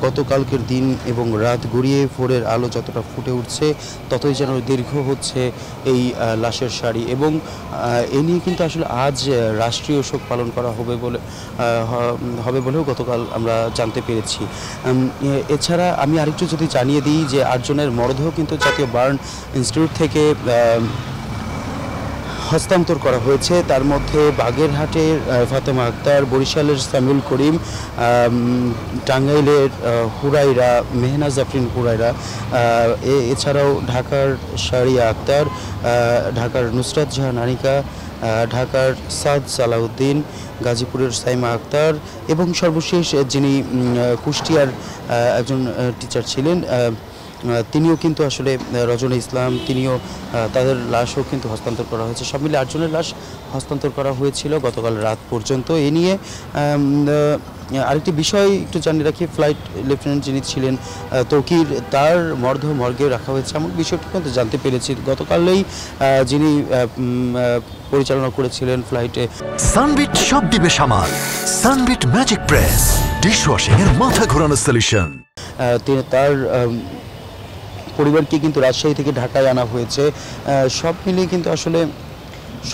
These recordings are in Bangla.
গতকালকের দিন এবং রাত গড়িয়ে ভোরের আলো যতটা ফুটে উঠছে ততই যেন দীর্ঘ হচ্ছে এই লাশের সারি। এবং এ নিয়ে কিন্তু আসলে আজ রাষ্ট্রীয় শোক পালন করা হবে বলেও গতকাল আমরা জানতে পেরেছি। এছাড়া আমি আরেকটু যদি জানিয়ে দিই যে 8 জনের মরদেহ কিন্তু জাতীয় বার্ন ইনস্টিটিউট থেকে হস্তান্তর করা হয়েছে। তার মধ্যে বাগেরহাটের ফাতেমা আক্তার, বরিশালের সামিউল করিম, টাঙ্গাইলের হুরাইরা, মেহনা জাফরিন হুরাইরা, এছাড়াও ঢাকার শারিয়া আক্তার, ঢাকার নুসরাত জাহান আনিকা, ঢাকার সাদ সালাউদ্দিন, গাজীপুরের সাইমা আক্তার এবং সর্বশেষ যিনি কুষ্টিয়ার একজন টিচার ছিলেন তিনিও কিন্তু আসলে রজনী ইসলাম, তিনিও তাদের লাশও কিন্তু হস্তান্তর করা হয়েছে। সব মিলে 8 জনের লাশ হস্তান্তর করা হয়েছিল গতকাল রাত পর্যন্ত। এ নিয়ে আরেকটি বিষয় একটু জানিয়ে রাখি, ফ্লাইট লেফটেন্যান্ট যিনি ছিলেন তৌকির, তার মরদেহ মর্গে রাখা হয়েছে এমন বিষয়টি কিন্তু জানতে পেরেছি গতকালেই যিনি পরিচালনা করেছিলেন ফ্লাইটে। সানবিট সব দিবে সামাল, সানবিট ম্যাজিক প্রেস ডিশওয়াশিং এর মাথা ঘোরানো সলিউশন। তার পরিবারকে কিন্তু রাজশাহী থেকে ঢাকায় আনা হয়েছে। সব মিলিয়ে কিন্তু আসলে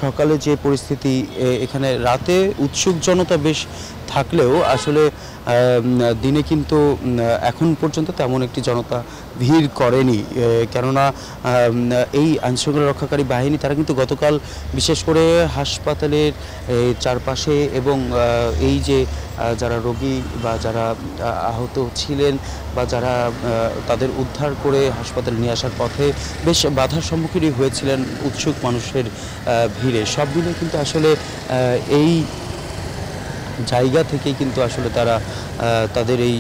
সকালে যে পরিস্থিতি, এখানে রাতে উৎসুক জনতা বেশ থাকলেও আসলে দিনে কিন্তু এখন পর্যন্ত তেমন একটি জনতা ভিড় করেনি। কেননা এই আইনশৃঙ্খলা রক্ষাকারী বাহিনী তারা কিন্তু গতকাল বিশেষ করে হাসপাতালের চারপাশে এবং এই যে যারা রোগী বা যারা আহত ছিলেন বা যারা তাদের উদ্ধার করে হাসপাতালে নিয়ে আসার পথে বেশ বাধার সম্মুখীনই হয়েছিলেন উৎসুক মানুষের ভিড়ে। সব মিলে কিন্তু আসলে এই জায়গা থেকেই কিন্তু আসলে তারা তাদের এই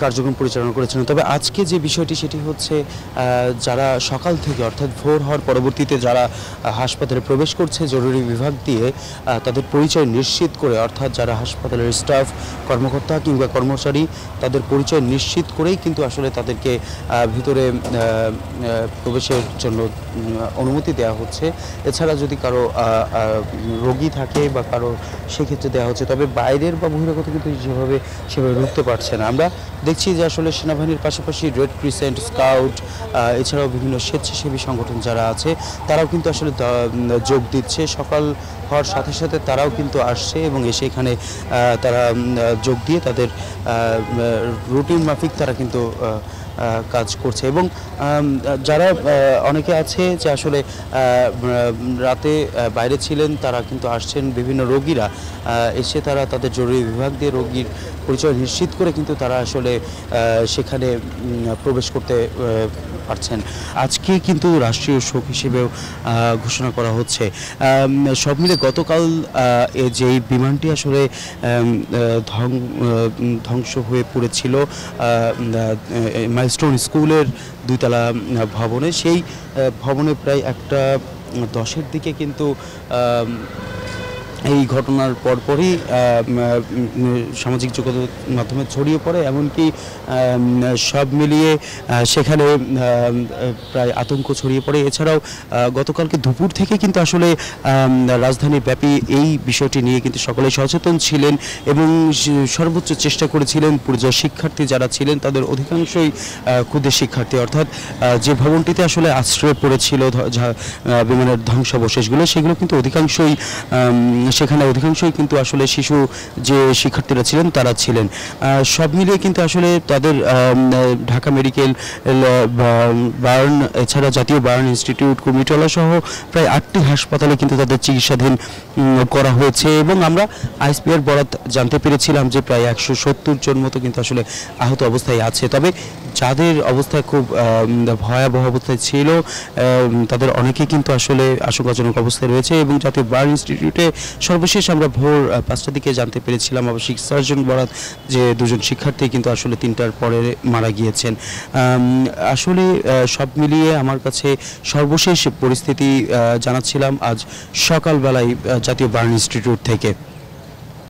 কার্যক্রম পরিচালনা করেছিলেন। তবে আজকে যে বিষয়টি সেটি হচ্ছে যারা সকাল থেকে অর্থাৎ ভোর হওয়ার পরবর্তীতে যারা হাসপাতালে প্রবেশ করছে জরুরি বিভাগ দিয়ে তাদের পরিচয় নিশ্চিত করে, অর্থাৎ যারা হাসপাতালের স্টাফ, কর্মকর্তা কিংবা কর্মচারী, তাদের পরিচয় নিশ্চিত করেই কিন্তু আসলে তাদেরকে ভিতরে প্রবেশের জন্য অনুমতি দেওয়া হচ্ছে। এছাড়া যদি কারো রোগী থাকে বা কারো সেক্ষেত্রে দেওয়া হচ্ছে, তবে বাইরের বা বহিরাগত কিন্তু সেভাবে ঢুকতে পারছে না। আমরা দেখছি যে আসলে সেনাবাহিনীর পাশাপাশি রেড ক্রিসেন্ট, স্কাউট, এছাড়াও বিভিন্ন স্বেচ্ছাসেবী সংগঠন যারা আছে তারাও কিন্তু আসলে যোগ দিচ্ছে। সকাল হওয়ার সাথে সাথে তারাও কিন্তু আসছে এবং এসে এখানে তারা যোগ দিয়ে তাদের রুটিন মাফিক তারা কিন্তু কাজ করছে। এবং যারা অনেকে আছে যে আসলে রাতে বাইরে ছিলেন তারা কিন্তু আসছেন, বিভিন্ন রোগীরা এসে তারা তাদের জরুরি বিভাগ দিয়ে রোগীর পরিচয় নিশ্চিত করে কিন্তু তারা আসলে সেখানে প্রবেশ করতে পারছেন। আজকে কিন্তু রাষ্ট্রীয় শোক হিসেবেও ঘোষণা করা হচ্ছে। সব মিলে গতকাল যে বিমানটি আসলে ধ্বংস হয়ে পড়েছিল মাইলস্টোন স্কুলের 2 তলা ভবনে, সেই ভবনে প্রায় 1:10-এর দিকে কিন্তু এই ঘটনার পরপরই সামাজিক যোগাযোগ মাধ্যমে ছড়িয়ে পড়ে। এমনকি সব মিলিয়ে সেখানে প্রায় আতঙ্ক ছড়িয়ে পড়ে। এছাড়াও গতকালকে দুপুর থেকে কিন্তু আসলে রাজধানী ব্যাপী এই বিষয়টি নিয়ে কিন্তু সকলেই সচেতন ছিলেন এবং সর্বোচ্চ চেষ্টা করেছিলেন। পরিযায়ী শিক্ষার্থী যারা ছিলেন তাদের অধিকাংশই ক্ষুদে শিক্ষার্থী, অর্থাৎ যে ভবনটিতে আসলে আশ্রয় পড়েছিল বিমানের ধ্বংসাবশেষগুলো, সেগুলো কিন্তু সেখানে অধিকাংশই কিন্তু আসলে শিশু যে শিক্ষার্থীরা ছিলেন তারা ছিলেন। সব মিলিয়ে কিন্তু আসলে তাদের ঢাকা মেডিকেল, বার্ন, এছাড়া জাতীয় বার্ন ইনস্টিটিউট, কুমিটোলা সহ প্রায় 8টি হাসপাতালে কিন্তু তাদের চিকিৎসাধীন করা হয়েছে। এবং আমরা আইএসপিআর বরাত জানতে পেরেছিলাম যে প্রায় 170 জন মতো কিন্তু আসলে আহত অবস্থায় আছে। তবে যাদের অবস্থায় খুব ভয়াবহ অবস্থায় ছিল তাদের অনেকেই কিন্তু আসলে আশঙ্কাজনক অবস্থায় রয়েছে। এবং জাতীয় বার্ন ইনস্টিটিউটে সর্বশেষ আমরা ভোর 5টার দিকে জানতে পেরেছিলাম আবাসিক সার্জন বরাত যে 2 জন শিক্ষার্থী কিন্তু আসলে 3টার পরে মারা গিয়েছেন। আসলে সব মিলিয়ে আমার কাছে সর্বশেষ পরিস্থিতি জানাচ্ছিলাম আজ সকালবেলায় জাতীয় বার্ন ইনস্টিটিউট থেকে।